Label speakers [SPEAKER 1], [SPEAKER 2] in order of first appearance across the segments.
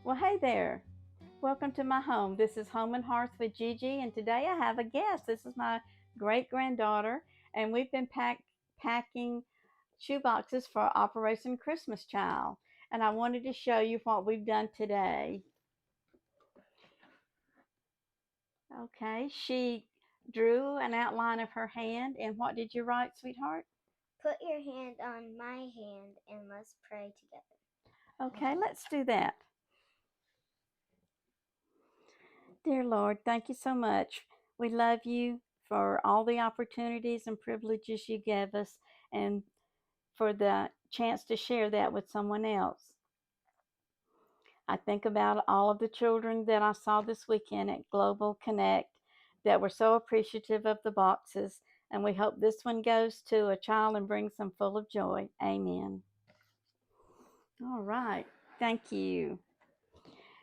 [SPEAKER 1] Well, hey there. Welcome to my home. This is Home and Hearth with Gigi, and today I have a guest. This is my great granddaughter, and we've been packing shoe boxes for Operation Christmas Child. And I wanted to show you what we've done today. Okay, she drew an outline of her hand, and what did you write, sweetheart?
[SPEAKER 2] Put your hand on my hand and let's pray together.
[SPEAKER 1] Okay, let's do that. Dear Lord, thank you so much. We love you for all the opportunities and privileges you give us and for the chance to share that with someone else. I think about all of the children that I saw this weekend at Global Connect that were so appreciative of the boxes, and we hope this one goes to a child and brings them full of joy. Amen. All right. Thank you.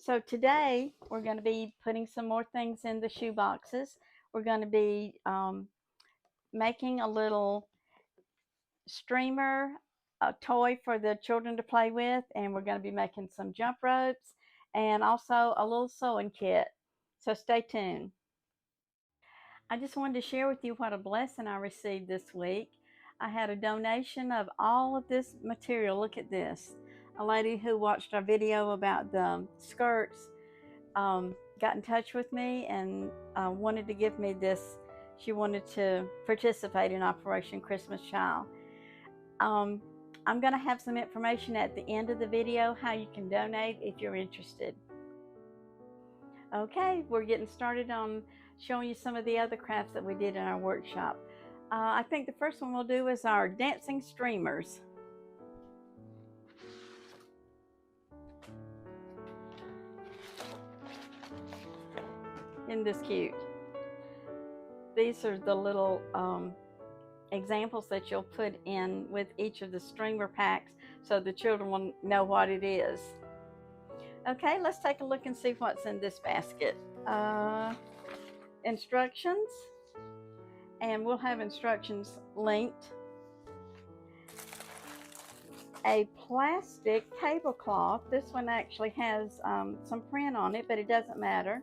[SPEAKER 1] So today we're going to be putting some more things in the shoe boxes. We're going to be making a little streamer, a toy for the children to play with, and we're going to be making some jump ropes and also a little sewing kit. So stay tuned. I just wanted to share with you what a blessing I received this week. I had a donation of all of this material. Look at this. A lady who watched our video about the skirts got in touch with me and wanted to give me this. She wanted to participate in Operation Christmas Child. I'm going to have some information at the end of the video how you can donate if you're interested. Okay, we're getting started on showing you some of the other crafts that we did in our workshop. I think the first one we'll do is our dancing streamers. Isn't this cute? These are the little examples that you'll put in with each of the streamer packs so the children will know what it is. Okay, let's take a look and see what's in this basket. Instructions, and we'll have instructions linked. A plastic tablecloth. This one actually has some print on it, but it doesn't matter.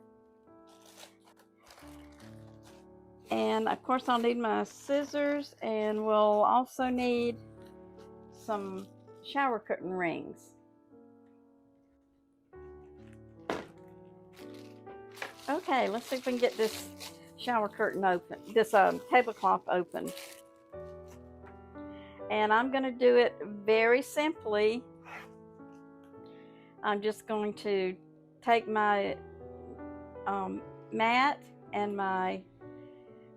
[SPEAKER 1] And of course I'll need my scissors, and we'll also need some shower curtain rings. Okay, let's see if we can get this shower curtain open, this tablecloth open. And I'm going to do it very simply. I'm just going to take my mat and my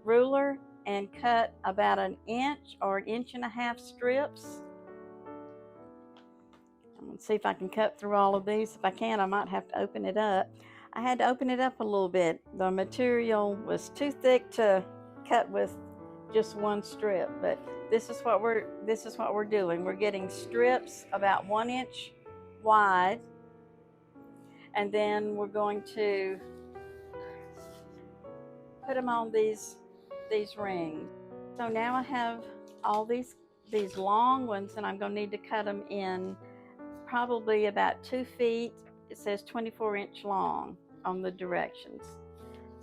[SPEAKER 1] ruler and cut about 1 inch or 1.5 inch strips. I'm going to see if I can cut through all of these. If I can, I might have to open it up. I had to open it up a little bit. The material was too thick to cut with just one strip, but this is what we're doing. We're getting strips about 1 inch wide, and then we're going to put them on these rings. So now I have all these long ones, and I'm going to need to cut them in probably about 2 feet. It says 24-inch long on the directions.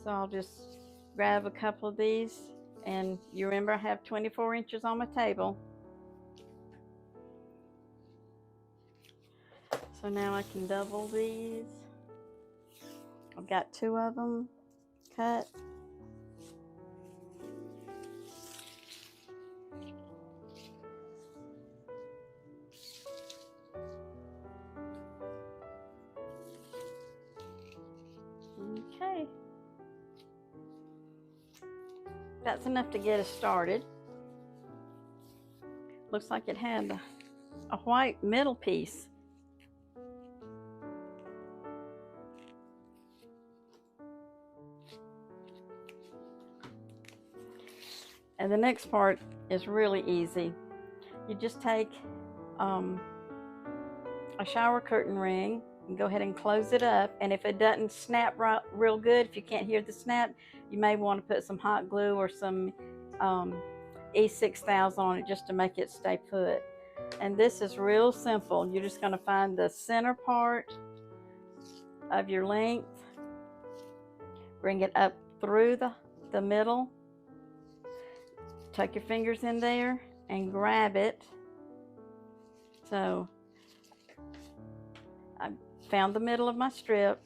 [SPEAKER 1] So I'll just grab a couple of these, and you remember I have 24 inches on my table. So now I can double these. I've got 2 of them cut. Okay. That's enough to get us started. Looks like it had a white middle piece. And the next part is really easy. You just take a shower curtain ring and go ahead and close it up. And if it doesn't snap real good, if you can't hear the snap, you may want to put some hot glue or some E6000 on it just to make it stay put. And this is real simple. You're just going to find the center part of your length. Bring it up through the middle. Tuck your fingers in there and grab it. So I found the middle of my strip.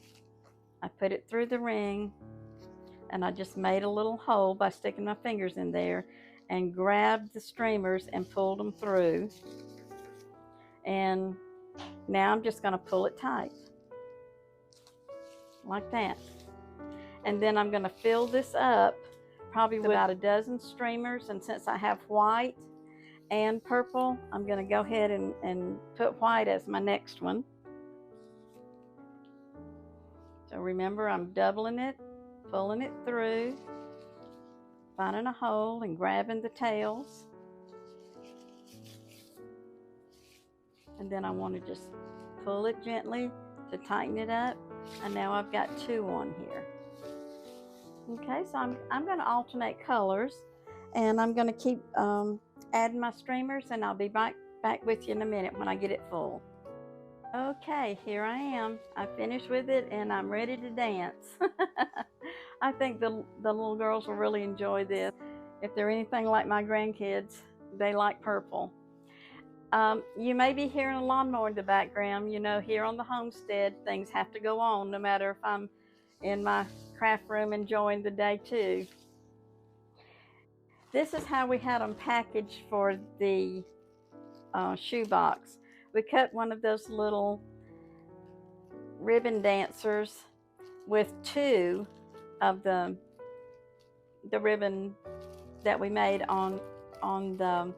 [SPEAKER 1] I put it through the ring, and I just made a little hole by sticking my fingers in there and grabbed the streamers and pulled them through. And now I'm just going to pull it tight like that. And then I'm going to fill this up probably with about a dozen streamers. And since I have white and purple, I'm going to go ahead and put white as my next one. So remember, I'm doubling it, pulling it through, finding a hole and grabbing the tails. And then I want to just pull it gently to tighten it up. And now I've got two on here. Okay, so I'm going to alternate colors, and I'm going to keep adding my streamers, and I'll be back with you in a minute when I get it full. Okay, here I am. I finished with it, and I'm ready to dance. I think the little girls will really enjoy this. If they're anything like my grandkids, they like purple. You may be hearing a lawnmower in the background. You know, here on the homestead, things have to go on no matter if I'm in my craft room enjoying the day too. This is how we had them packaged for the shoebox. We cut one of those little ribbon dancers with two of the ribbon that we made on the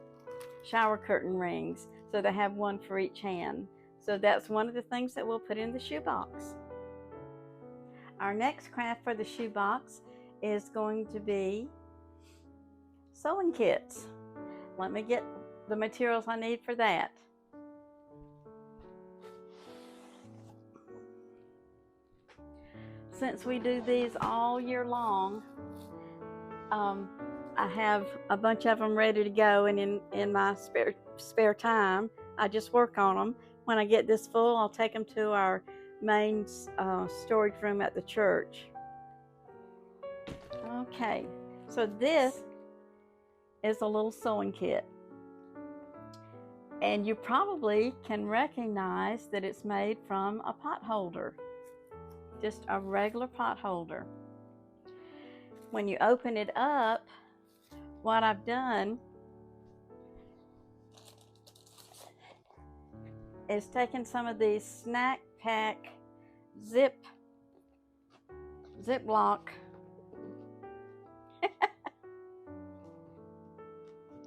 [SPEAKER 1] shower curtain rings, so they have one for each hand. So that's one of the things that we'll put in the shoebox. Our next craft for the shoebox is going to be sewing kits. Let me get the materials I need for that. Since we do these all year long, I have a bunch of them ready to go, and in my spare time, I just work on them. When I get this full, I'll take them to our main storage room at the church. Okay, so this is a little sewing kit, and you probably can recognize that it's made from a pot holder, just a regular pot holder. When you open it up, what I've done is taken some of these snack pack Ziploc.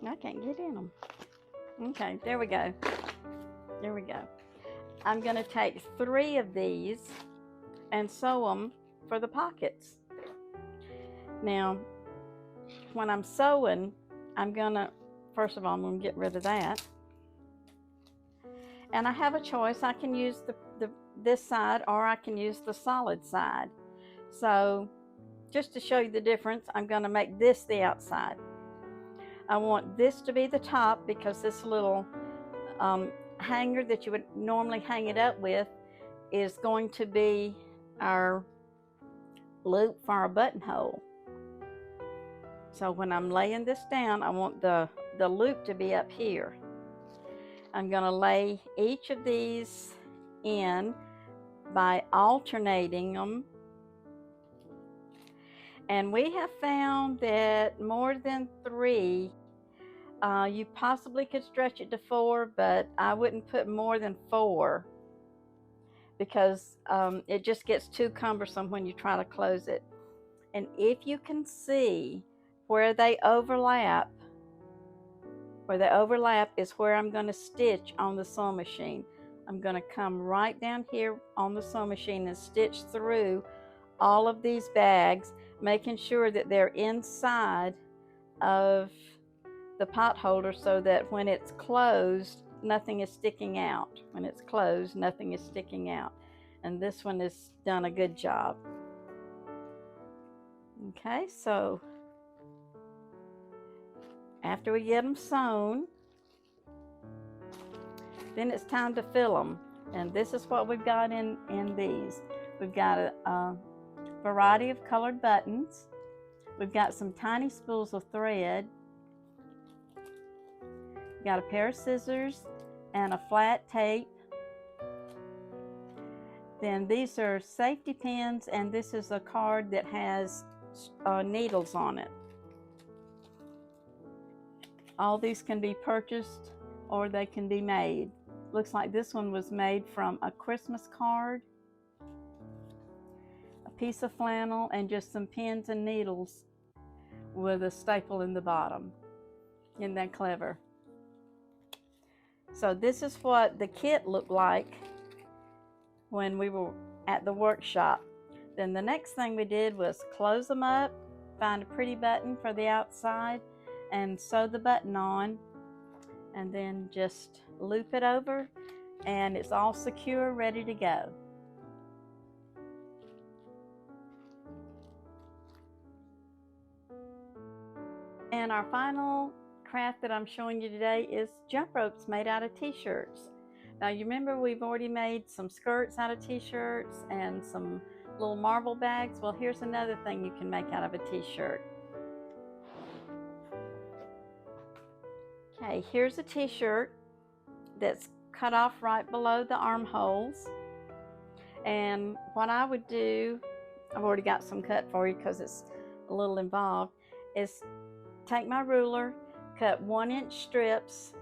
[SPEAKER 1] I can't get in them. Okay, there we go. There we go. I'm going to take 3 of these and sew them for the pockets. Now, when I'm sewing, first of all, I'm going to get rid of that. And I have a choice. I can use this side, or I can use the solid side. So just to show you the difference, I'm going to make this the outside. I want this to be the top, because this little hanger that you would normally hang it up with is going to be our loop for our buttonhole. So when I'm laying this down, I want the loop to be up here. I'm going to lay each of these in by alternating them. And we have found that more than 3, you possibly could stretch it to 4, but I wouldn't put more than 4, because it just gets too cumbersome when you try to close it. And if you can see where they overlap is where I'm going to stitch on the sewing machine. I'm going to come right down here on the sewing machine and stitch through all of these bags, making sure that they're inside of the pot holder, so that when it's closed, nothing is sticking out. When it's closed, nothing is sticking out. And this one has done a good job. Okay, so after we get them sewn, then it's time to fill them. And this is what we've got in these. We've got a variety of colored buttons. We've got some tiny spools of thread. We've got a pair of scissors and a flat tape. Then these are safety pins, and this is a card that has needles on it. All these can be purchased or they can be made. Looks like this one was made from a Christmas card, a piece of flannel, and just some pins and needles with a staple in the bottom. Isn't that clever? So this is what the kit looked like when we were at the workshop. Then the next thing we did was close them up, find a pretty button for the outside, and sew the button on, and then just loop it over, and it's all secure, ready to go. And our final craft that I'm showing you today is jump ropes made out of t-shirts. Now you remember we've already made some skirts out of t-shirts and some little marble bags. Well, here's another thing you can make out of a t-shirt. Okay, here's a t-shirt that's cut off right below the armholes. And what I would do, I've already got some cut for you because it's a little involved, is take my ruler, cut 1-inch strips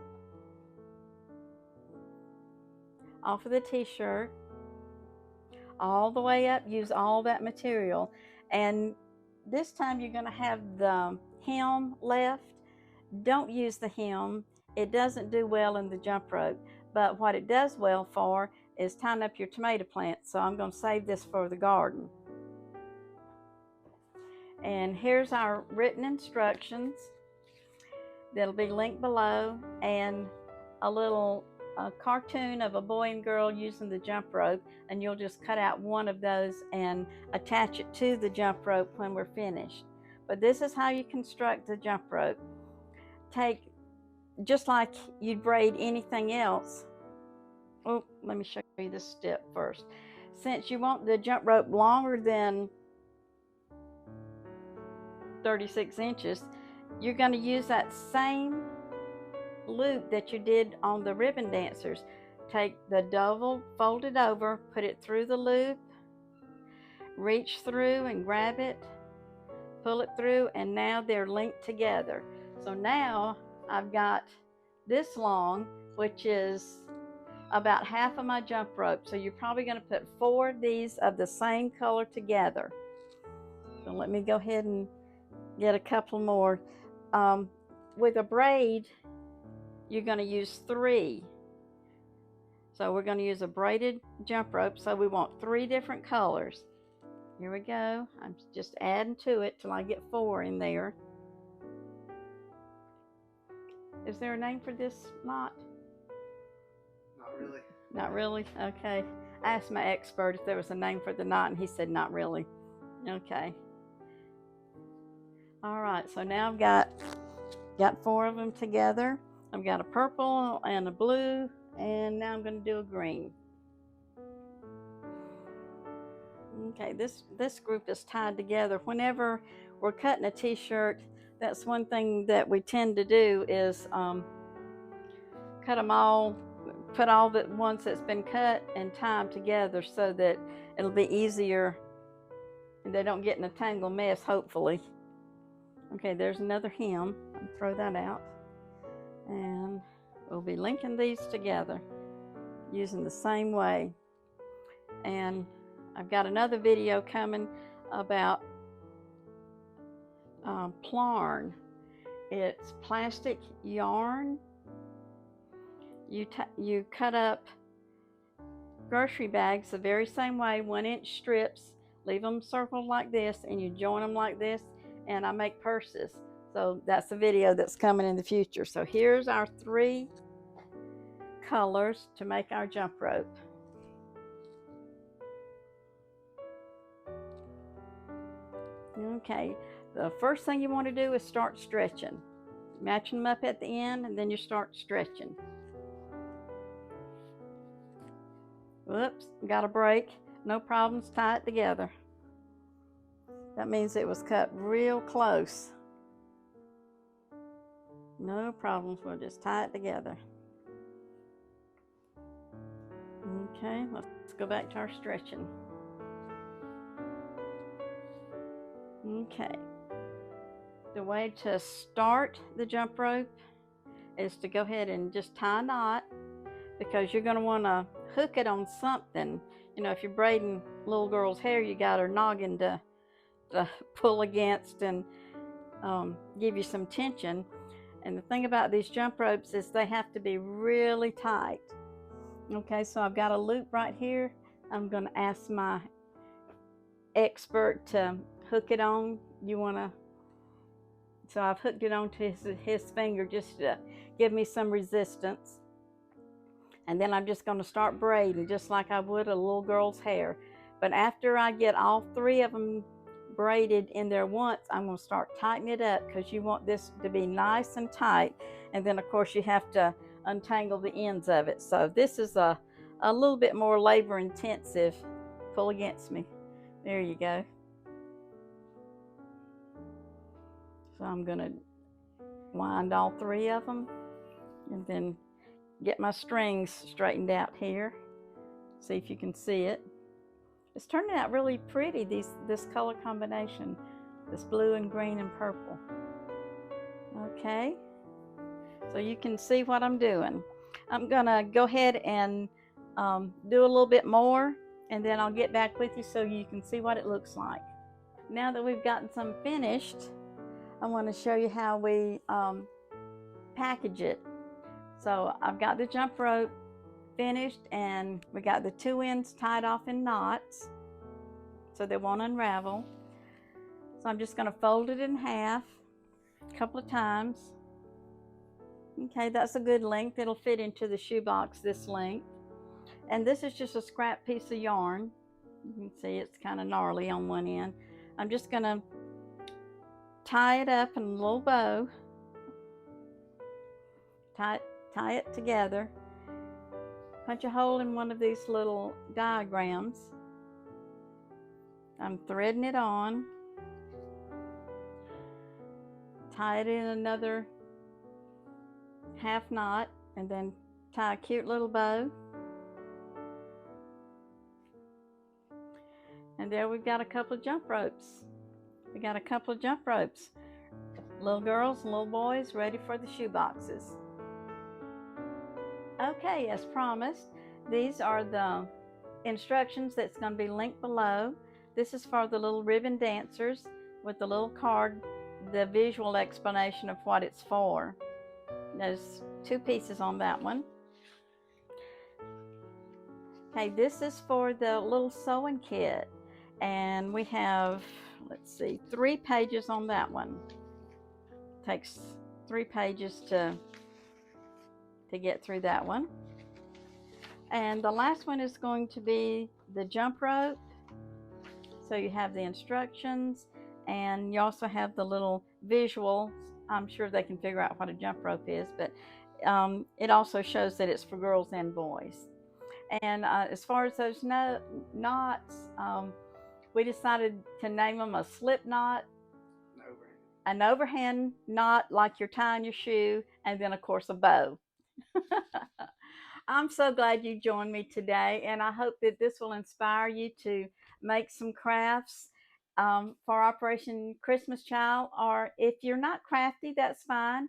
[SPEAKER 1] off of the t-shirt all the way up, use all that material. And this time you're going to have the hem left. Don't use the hem. It doesn't do well in the jump rope, but what it does well for is tying up your tomato plants. So I'm going to save this for the garden. And here's our written instructions that'll be linked below, and a little cartoon of a boy and girl using the jump rope, and you'll just cut out one of those and attach it to the jump rope when we're finished. But this is how you construct the jump rope. Take, just like you'd braid anything else. Oh, let me show you this step first. Since you want the jump rope longer than 36 inches, you're going to use that same loop that you did on the ribbon dancers. Take the double, fold it over, put it through the loop, reach through and grab it, pull it through, and now they're linked together. So now I've got this long, which is about half of my jump rope. So you're probably going to put 4 of these of the same color together. So let me go ahead and get a couple more. With a braid, you're going to use 3. So we're going to use a braided jump rope. So we want 3 different colors. Here we go. I'm just adding to it till I get 4 in there. Is there a name for this knot?
[SPEAKER 3] Not really.
[SPEAKER 1] Not really? Okay. I asked my expert if there was a name for the knot, and he said not really. Okay. All right, so now I've got 4 of them together. I've got a purple and a blue, and now I'm going to do a green. Okay, this group is tied together. Whenever we're cutting a t-shirt, that's one thing that we tend to do is cut them all, put all the ones that's been cut and tie them together so that it'll be easier and they don't get in a tangled mess, hopefully. Okay, there's another hem. I'll throw that out. And we'll be linking these together using the same way. And I've got another video coming about plarn. It's plastic yarn. You cut up grocery bags the very same way, 1-inch strips, leave them circled like this, and you join them like this, and I make purses. So that's a video that's coming in the future. So here's our 3 colors to make our jump rope. Okay, the first thing you want to do is start stretching. Matching them up at the end, and then you start stretching. Whoops, got a break. No problems, tie it together. That means it was cut real close. No problems, we'll just tie it together. Okay, let's go back to our stretching. Okay, the way to start the jump rope is to go ahead and just tie a knot, because you're going to want to hook it on something. You know, if you're braiding little girl's hair, you got her noggin to pull against and give you some tension. And the thing about these jump ropes is they have to be really tight. Okay, so I've got a loop right here. I'm going to ask my expert to hook it on. So I've hooked it onto his finger just to give me some resistance. And then I'm just going to start braiding just like I would a little girl's hair. But after I get all 3 of them braided in there once, I'm going to start tightening it up, because you want this to be nice and tight. And then of course you have to untangle the ends of it. So this is a little bit more labor intensive. Pull against me. There you go. So I'm going to wind all 3 of them and then get my strings straightened out here. See if you can see it. It's turning out really pretty, this color combination, this blue and green and purple. Okay, so you can see what I'm doing. I'm gonna go ahead and do a little bit more, and then I'll get back with you so you can see what it looks like. Now that we've gotten some finished, I want to show you how we package it. So I've got the jump rope finished, and we got the 2 ends tied off in knots so they won't unravel. So I'm just going to fold it in half a couple of times. Okay, that's a good length. It'll fit into the shoebox, this length. And this is just a scrap piece of yarn. You can see it's kind of gnarly on one end. I'm just going to tie it up in a little bow. Tie it together. Punch a hole in one of these little diagrams. I'm threading it on. Tie it in another half knot, and then tie a cute little bow. And there we've got a couple of jump ropes. We got a couple of jump ropes. Little girls and little boys ready for the shoe boxes. Okay, as promised, these are the instructions that's going to be linked below. This is for the little ribbon dancers with the little card, the visual explanation of what it's for. There's 2 pieces on that one. Okay, this is for the little sewing kit, and we have, let's see, 3 pages on that one. Takes 3 pages to get through that one. And the last one is going to be the jump rope. So you have the instructions, and you also have the little visual. I'm sure they can figure out what a jump rope is, but it also shows that it's for girls and boys. And as far as those knots, we decided to name them a slip knot, an overhand knot like you're tying your shoe, and then of course a bow. I'm so glad you joined me today, and I hope that this will inspire you to make some crafts for Operation Christmas Child. Or if you're not crafty, that's fine.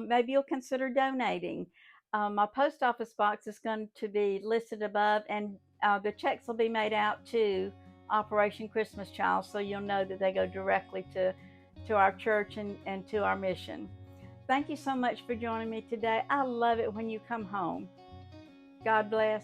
[SPEAKER 1] Maybe you'll consider donating. My post office box is going to be listed above, and the checks will be made out to Operation Christmas Child, so you'll know that they go directly to our church and to our mission. Thank you so much for joining me today. I love it when you come home. God bless.